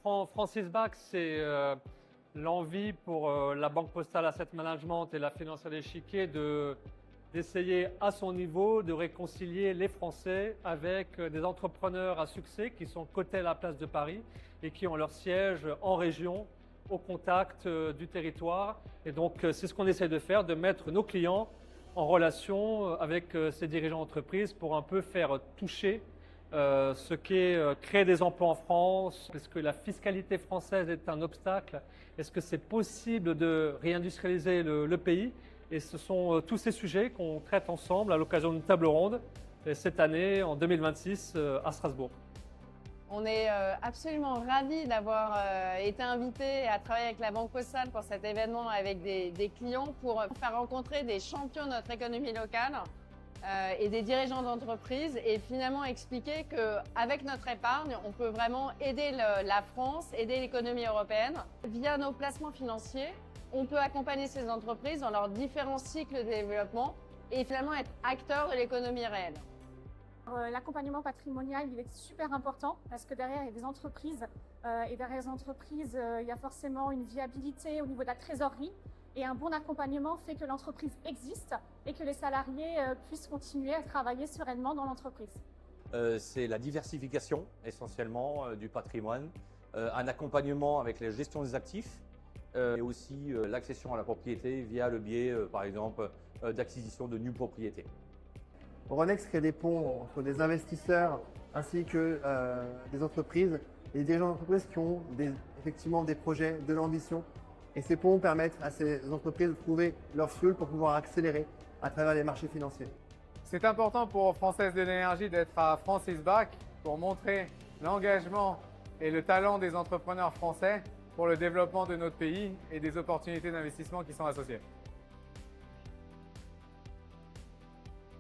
Francis Bach, c'est l'envie pour la Banque Postale Asset Management et la Financière de l'Échiquier d'essayer à son niveau de réconcilier les Français avec des entrepreneurs à succès qui sont cotés à la place de Paris et qui ont leur siège en région, au contact du territoire. Et donc, c'est ce qu'on essaie de faire, de mettre nos clients en relation avec ces dirigeants d'entreprise pour un peu faire toucher ce qu'est créer des emplois en France. Est-ce que la fiscalité française est un obstacle? Est-ce que c'est possible de réindustrialiser le pays? Et ce sont tous ces sujets qu'on traite ensemble à l'occasion d'une table ronde cette année, en 2026, à Strasbourg. On est absolument ravis d'avoir été invités à travailler avec la Banque Postale pour cet événement avec des clients pour faire rencontrer des champions de notre économie locale et des dirigeants d'entreprise et finalement expliquer qu'avec notre épargne, on peut vraiment aider la France, aider l'économie européenne. Via nos placements financiers, on peut accompagner ces entreprises dans leurs différents cycles de développement et finalement être acteurs de l'économie réelle. L'accompagnement patrimonial, il est super important parce que derrière, il y a des entreprises et derrière les entreprises, il y a forcément une viabilité au niveau de la trésorerie et un bon accompagnement fait que l'entreprise existe et que les salariés puissent continuer à travailler sereinement dans l'entreprise. C'est la diversification essentiellement du patrimoine, un accompagnement avec la gestion des actifs et aussi l'accession à la propriété via le biais, par exemple, d'acquisition de nue propriété. Euronext crée des ponts entre des investisseurs ainsi que des entreprises et des dirigeants d'entreprises qui ont effectivement des projets, de l'ambition. Et ces ponts permettent à ces entreprises de trouver leur fuel pour pouvoir accélérer à travers les marchés financiers. C'est important pour Française de l'énergie d'être à Francis Bach pour montrer l'engagement et le talent des entrepreneurs français pour le développement de notre pays et des opportunités d'investissement qui sont associées.